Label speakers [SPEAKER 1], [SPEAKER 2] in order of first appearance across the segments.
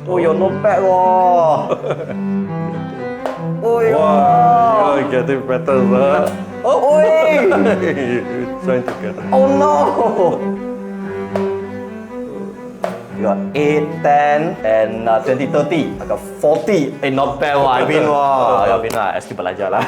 [SPEAKER 1] Oh, you're not bad, wow. Oh,
[SPEAKER 2] Wow, you're getting better, sir.
[SPEAKER 1] Oh, wait.
[SPEAKER 2] Trying to get it.
[SPEAKER 1] Oh no! You got 8, 10, and 20, 30. I got 40. Not bad, I mean, escape belajar lah.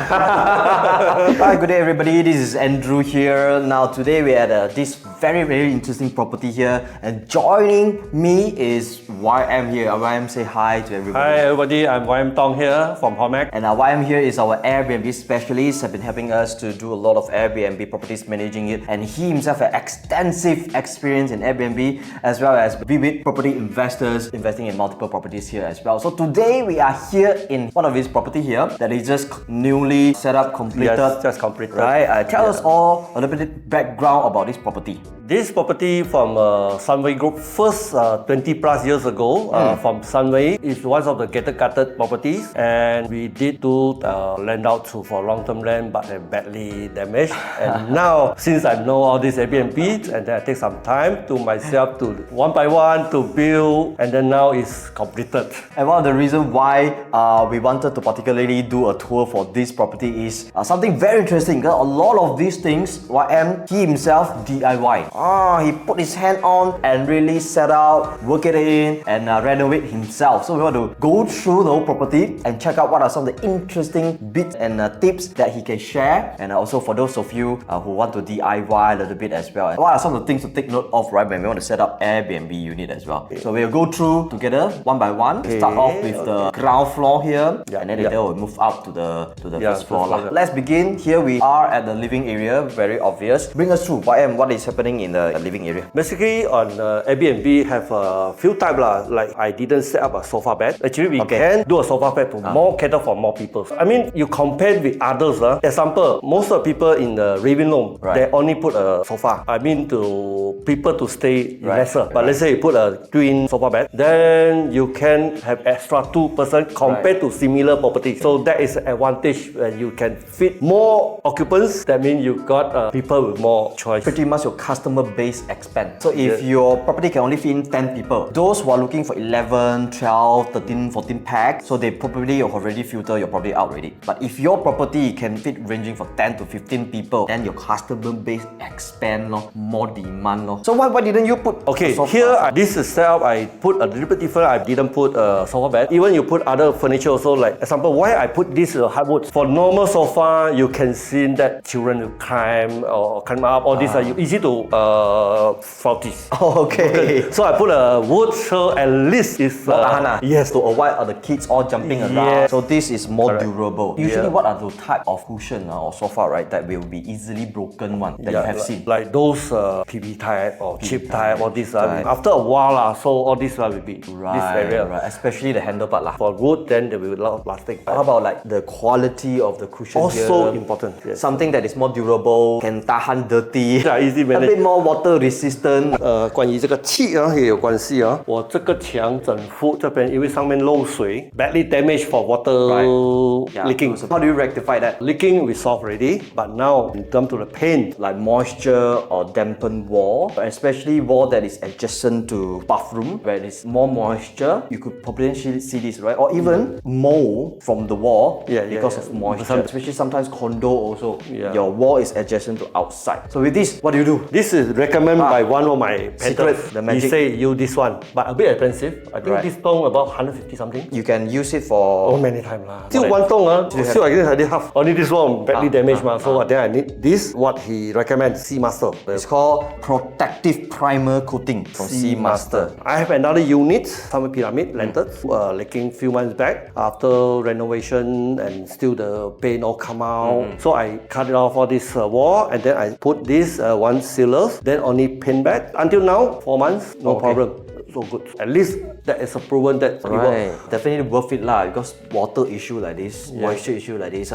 [SPEAKER 1] Hi, good day everybody. This is Andrew here. Now today we are at this very interesting property here, and joining me is YM here. YM, say hi to everybody.
[SPEAKER 2] Hi everybody, I'm YM Tong here from Homax.
[SPEAKER 1] And YM here is our Airbnb specialist, have been helping us to do a lot of Airbnb properties, managing it, and he himself has extensive experience in Airbnb, as well as be with property investors, investing in multiple properties here as well. So today we are here in one of his property here that is just newly set up, completed.
[SPEAKER 2] Yes, just completed.
[SPEAKER 1] Right, tell us all a little bit background about this property.
[SPEAKER 2] This property from Sunway Group, first 20 plus years ago from Sunway, is one of the gated properties, and we did do land out for long-term land, but badly damaged. And now, since I know all these Airbnbs, and then I take some time to myself to one by one to build, and then now it's completed.
[SPEAKER 1] And one of the reasons why we wanted to particularly do a tour for this property is something very interesting. A lot of these things, YM, he himself DIY. He put his hand on and really set out, work it in, and renovate himself. So we want to go through the whole property and check out what are some of the interesting bits and tips that he can share. And also for those of you who want to DIY a little bit as well. And what are some of the things to take note of, right, when we want to set up Airbnb unit as well. So we'll go through together one by one. Start off with the ground floor here, and then later we'll move up to the first floor. Let's begin. Here we are at the living area, very obvious. Bring us through, YM, what is happening in the living area?
[SPEAKER 2] Basically, on Airbnb have a few types like I didn't set up a sofa bed. Actually, we can do a sofa bed to more cater for more people. I mean, you compare with others. Example, most of the people in the living room, they only put a sofa. I mean, to people to stay lesser. But let's say you put a twin sofa bed, then you can have extra 2 person compared to similar properties. So that is an advantage when you can fit more occupants. That means you got people with more choice.
[SPEAKER 1] Pretty much your customer base expand. So if your property can only fit in 10 people, those who are looking for 11, 12, 13, 14 packs, so they probably already filter your property out already. But if your property can fit ranging from 10 to 15 people, then your customer base expand, more demand. So why didn't you put
[SPEAKER 2] here this is set up, I put a little bit different. I didn't put a sofa bed. Even you put other furniture also, like example, why I put this hardwood. For normal sofa, you can see that children will climb or climb up. All these are easy to faulty.
[SPEAKER 1] Okay.
[SPEAKER 2] So I put a wood, so at least it's
[SPEAKER 1] yes, to avoid the kids all jumping around. So this is more durable. Usually, what are the type of cushion or sofa, right, that will be easily broken one that you have seen?
[SPEAKER 2] Like those PB type or cheap type, all this. After a while, so all this will be this area.
[SPEAKER 1] Right. Especially the handle part.
[SPEAKER 2] For wood, then there will be a lot of plastic.
[SPEAKER 1] How about like the quality of the cushion
[SPEAKER 2] also
[SPEAKER 1] here?
[SPEAKER 2] Important. Yes.
[SPEAKER 1] Something that is more durable, can tahan dirty,
[SPEAKER 2] easy manage.
[SPEAKER 1] a bit more water resistant.
[SPEAKER 2] 关于这个气也有关系我这个墙整幅这边因为上面漏水 badly damaged for water leaking.
[SPEAKER 1] So how do you rectify that?
[SPEAKER 2] Leaking we solved already, but now in terms to the paint,
[SPEAKER 1] like moisture or dampened wall, especially wall that is adjacent to bathroom where there's more moisture, you could potentially see this, right? Or even mold from the wall because of moisture. Especially sometimes condo also, your wall is adjacent to outside. So with this, what do you do?
[SPEAKER 2] This is recommended by one of my painters.
[SPEAKER 1] The magic.
[SPEAKER 2] He say use this one, but a bit expensive. I think this stone about 150 something.
[SPEAKER 1] You can use it for
[SPEAKER 2] many times Still one stone still I did half. Only this one badly damaged so then I need this. What he recommends, Seamaster.
[SPEAKER 1] It's called protective primer coating from Seamaster.
[SPEAKER 2] I have another unit, some pyramid lanterns, leaking few months back after renovation, and still the paint all come out. So I cut it off all this wall, and then I put this one sealers, then only paint back. Until now, 4 months, no problem. So good. At least that is a proven that it works.
[SPEAKER 1] Definitely worth it because water issue like this, moisture issue like this.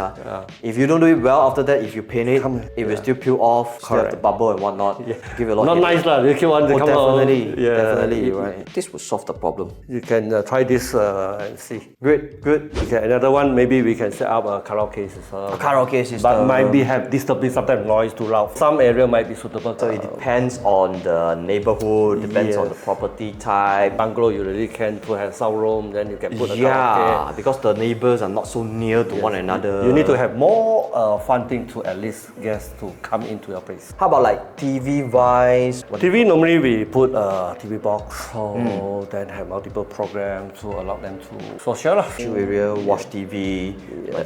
[SPEAKER 1] If you don't do it well after that, if you paint it, it will still peel off, still have the bubble and whatnot. Give it a lot.
[SPEAKER 2] Not nice they keep on come
[SPEAKER 1] definitely, right. This will solve the problem.
[SPEAKER 2] You can try this and see.
[SPEAKER 1] Good.
[SPEAKER 2] Okay, another one, maybe we can set up a karaoke system.
[SPEAKER 1] A karaoke system.
[SPEAKER 2] But might be have disturbing sometimes noise too loud. Some area might be suitable.
[SPEAKER 1] So it depends on the neighborhood, depends on the property type.
[SPEAKER 2] Bungalow you really can to have sound room, then you can put a
[SPEAKER 1] Yeah, because the neighbors are not so near to one another.
[SPEAKER 2] You need to have more fun thing to at least guests to come into your place.
[SPEAKER 1] How about like TV wise?
[SPEAKER 2] TV normally we put a TV box, so then have multiple programs to allow them to social lah.
[SPEAKER 1] Chill area, watch TV,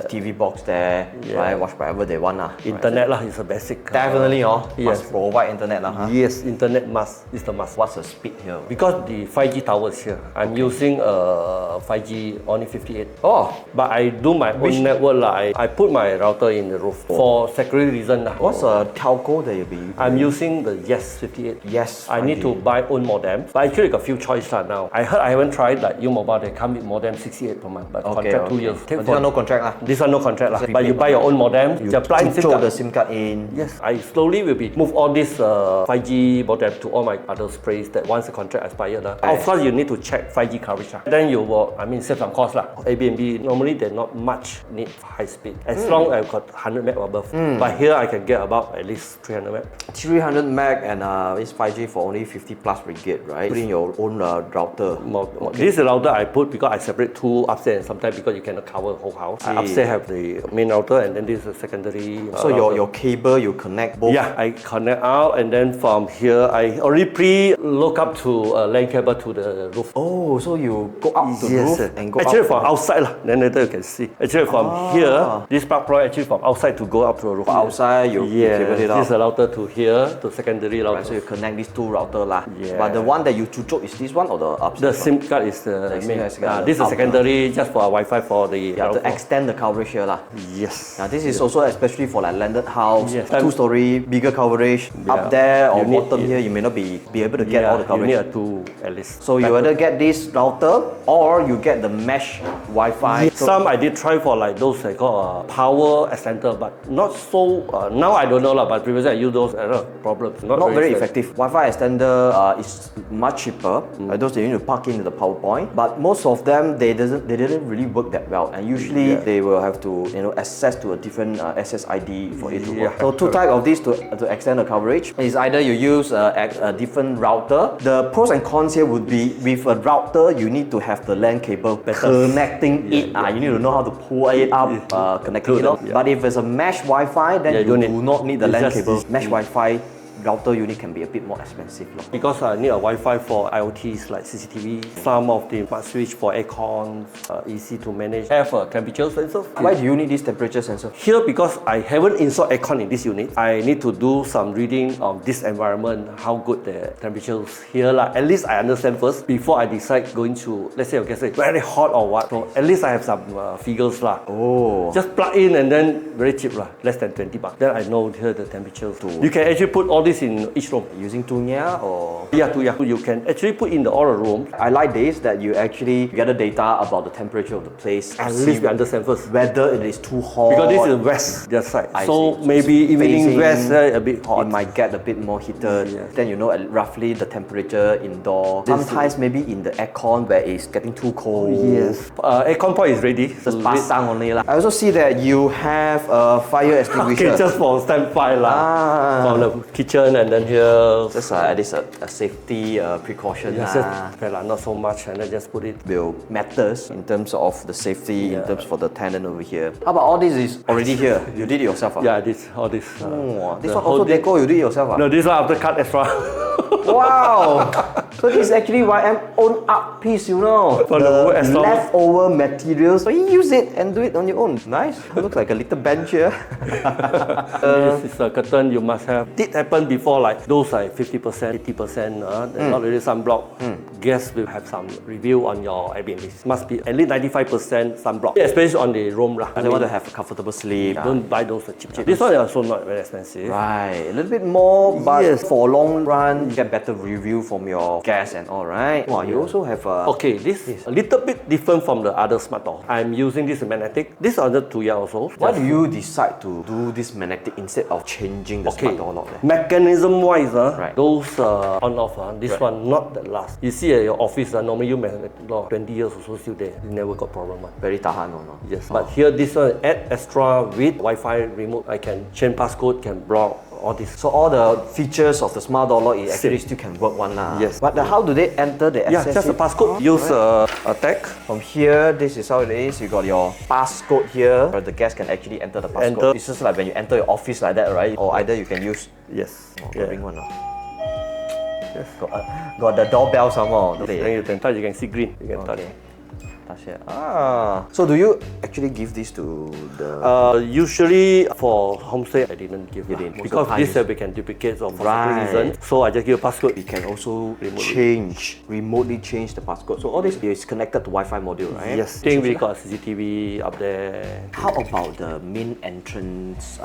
[SPEAKER 1] TV box there, right? Watch whatever they want lah.
[SPEAKER 2] Internet lah is a basic.
[SPEAKER 1] Definitely,
[SPEAKER 2] Yes.
[SPEAKER 1] must provide internet lah. Huh?
[SPEAKER 2] Yes, internet is the must.
[SPEAKER 1] What's the speed here?
[SPEAKER 2] Because the 5G towers here, I'm using 5G only 58.
[SPEAKER 1] Oh,
[SPEAKER 2] But I do my own network lah. I put my router in the roof for security reason lah.
[SPEAKER 1] what's a telco that you'll be using?
[SPEAKER 2] I'm using the Yes 58.
[SPEAKER 1] Yes,
[SPEAKER 2] I need to buy own modem. But actually got few choice lah now. I heard I haven't tried like U-Mobile, they come with modem 68 per month, but contract 2 years.
[SPEAKER 1] But this one no contract lah.
[SPEAKER 2] This one no contract lah. But you buy your own modem, you apply in SIM
[SPEAKER 1] throw
[SPEAKER 2] card.
[SPEAKER 1] the SIM card in.
[SPEAKER 2] Yes, I slowly will be move all this 5G modem to all my other sprays that once the contract expired. Of course, you need to check 5G coverage. Then you will, save some cost. Airbnb, normally they're not much need high speed. As long as I've got 100 meg or above. But here I can get about at least 300 meg.
[SPEAKER 1] 300 meg and it's 5G for only 50 plus ringgit, right? Put in your own router.
[SPEAKER 2] This is the router I put because I separate two upstairs and sometimes because you cannot cover the whole house. I upstairs have the main router and then this is a secondary.
[SPEAKER 1] So your cable, you connect both?
[SPEAKER 2] Yeah, I connect out and then from here I already pre-look up to LAN cable to the roof.
[SPEAKER 1] Oh, so you go up to the roof and go
[SPEAKER 2] actually
[SPEAKER 1] up
[SPEAKER 2] from outside lah, then later you can see. Actually from here, this plug point actually from outside to go up to the roof.
[SPEAKER 1] outside, you cable it out.
[SPEAKER 2] This is a router to here, to secondary router.
[SPEAKER 1] Right, so you connect these two router lah.
[SPEAKER 2] Yeah.
[SPEAKER 1] But the one that you chuchok is this one or the
[SPEAKER 2] The
[SPEAKER 1] upstairs
[SPEAKER 2] SIM card is the main. This is
[SPEAKER 1] out.
[SPEAKER 2] secondary just for Wi-Fi for the
[SPEAKER 1] You have to extend the coverage here lah.
[SPEAKER 2] Yes.
[SPEAKER 1] Now this is also especially for like landed house,
[SPEAKER 2] Yes.
[SPEAKER 1] 2-story, bigger coverage. Up there or bottom here, you may not be able to get all the
[SPEAKER 2] You
[SPEAKER 1] coverage.
[SPEAKER 2] need a two at least.
[SPEAKER 1] So you either get this router or you get the mesh Wi-Fi. So
[SPEAKER 2] Some I did try for like those I call power extender, but not so. Now I don't know lah. But previously I used those problems.
[SPEAKER 1] not very effective. Wi-Fi extender is much cheaper. Those you need to plug into the power point. But most of them they didn't really work that well. And usually they will have to access to a different SSID for it to work. So two types of these to extend the coverage is either you use a different router. The pros and cons here would be with a router you need to have the LAN cable connecting it. You need to know how to pull it up, connecting it up. But if it's a mesh Wi-Fi, then you do not need the LAN cable. Mesh Wi-Fi router unit can be a bit more expensive.
[SPEAKER 2] Because I need a Wi-Fi for IoTs like CCTV. Some of the smart switch for aircon, easy to manage. Have a temperature sensor.
[SPEAKER 1] Why do you need this temperature sensor?
[SPEAKER 2] Here, because I haven't installed aircon in this unit, I need to do some reading of this environment, how good the temperatures here lah. At least I understand first before I decide going to, let's say, very hot or what. So at least I have some figures lah.
[SPEAKER 1] Oh.
[SPEAKER 2] Just plug in and then very cheap lah, less than 20 bucks. Then I know here the temperature. You can actually put all this in each room.
[SPEAKER 1] Using Tunya or?
[SPEAKER 2] Yeah, you can actually put in all the rooms.
[SPEAKER 1] I like this that you actually gather data about the temperature of the place.
[SPEAKER 2] At least we understand first.
[SPEAKER 1] Whether it is too hot.
[SPEAKER 2] Because this is west, their side.
[SPEAKER 1] I
[SPEAKER 2] So
[SPEAKER 1] see.
[SPEAKER 2] maybe evening
[SPEAKER 1] facing,
[SPEAKER 2] west a bit hot.
[SPEAKER 1] It might get a bit more heated. Then you know roughly the temperature indoor. Sometimes maybe in the aircon where it's getting too cold.
[SPEAKER 2] Yes. Aircon point is ready.
[SPEAKER 1] Just pasang only lah. I also see that you have a fire extinguisher.
[SPEAKER 2] Okay, just for standby lah. From the kitchen and then here.
[SPEAKER 1] Just at least a safety precaution.
[SPEAKER 2] Yes, okay, not so much, and then just put it.
[SPEAKER 1] Will matters in terms of the safety, in terms for the tenant over here. How about all this is already here? You did it yourself?
[SPEAKER 2] Yeah, all this.
[SPEAKER 1] This one also deco, you did it yourself?
[SPEAKER 2] No, this one after cut extra.
[SPEAKER 1] Wow! So this is actually YM own art piece, you know.
[SPEAKER 2] For the
[SPEAKER 1] leftover materials. So you use it and do it on your own. Nice. Looks like a little bench here.
[SPEAKER 2] This is a curtain you must have. Did happen before like those like 50%, 80%, not really sunblock. Guests will have some review on your Airbnb. Must be at least 95% sunblock. Especially on the room lah.
[SPEAKER 1] They want to have a comfortable sleep.
[SPEAKER 2] Don't buy those cheap. This one is also not very expensive.
[SPEAKER 1] Right, a little bit more, but for long run, you get better review from your guests and all, right? Wow, you also have a...
[SPEAKER 2] Okay, this is a little bit different from the other smart door. I'm using this magnetic. This other 2 years also.
[SPEAKER 1] Why do you decide to do this magnetic instead of changing the smart door lock there?
[SPEAKER 2] Mechanism wise,
[SPEAKER 1] Right.
[SPEAKER 2] those on off, this one not that last. You see at your office, normally you magnetic door 20 years or so still there. You never got problem.
[SPEAKER 1] Very tahan or not?
[SPEAKER 2] Yes, but here this one add extra with Wi-Fi remote. I can change passcode, can block all this.
[SPEAKER 1] So all the features of the smart door lock, it actually still can work one lah.
[SPEAKER 2] Yes.
[SPEAKER 1] But how do they enter the access?
[SPEAKER 2] Yeah, just a passcode. Use a tag.
[SPEAKER 1] From here, this is how it is. You got your passcode here, where the guest can actually enter the passcode. This is like when you enter your office like that, right? Or either you can use ring one.
[SPEAKER 2] Yes.
[SPEAKER 1] Got the doorbell some more.
[SPEAKER 2] Then you can touch. You can see green. You can touch.
[SPEAKER 1] Touch here. So do you actually give this to the?
[SPEAKER 2] Usually for homestay, I didn't give it
[SPEAKER 1] Most
[SPEAKER 2] because
[SPEAKER 1] of the
[SPEAKER 2] this
[SPEAKER 1] time
[SPEAKER 2] we can duplicate for certain reason. So I just give a passcode.
[SPEAKER 1] You can also remotely change the passcode. So all this is connected to Wi-Fi module, right?
[SPEAKER 2] Yes. I think we got CCTV up there.
[SPEAKER 1] How about the main entrance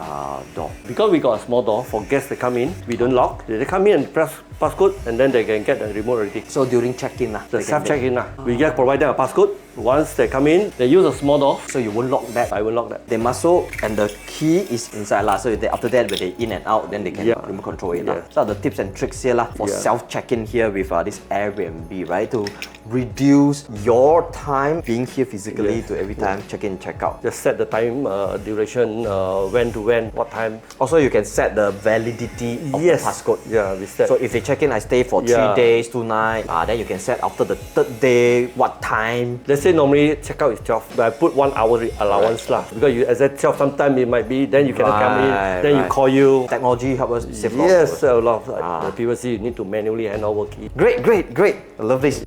[SPEAKER 1] door?
[SPEAKER 2] Because we got a small door for guests that come in, we don't lock. They come in and press passcode, and then they can get the remote already.
[SPEAKER 1] So during check-in,
[SPEAKER 2] the self check-in, we just provide them a passcode. Once they come in, they use a small door.
[SPEAKER 1] So you won't lock that.
[SPEAKER 2] I won't lock that.
[SPEAKER 1] They must so, and the key is inside lah. So after that, when they in and out, then they can remote control it lah. So the tips and tricks here lah for self check-in here with this Airbnb, right? To reduce your time being here physically to every time check in, check out.
[SPEAKER 2] Just set the time, duration, when to when, what time.
[SPEAKER 1] Also, you can set the validity of the passcode.
[SPEAKER 2] Yeah, we set.
[SPEAKER 1] So if they check in, I stay for 3 days, 2 nights. Then you can set after the 3rd day, what time.
[SPEAKER 2] Let's say normally checkout is 12, but I put 1 hour allowance lah. Because you at 12, sometime it might be, then you cannot come in, then you call you.
[SPEAKER 1] Technology help us save
[SPEAKER 2] a lot of people see you need to manually hand over key.
[SPEAKER 1] Great. I love this.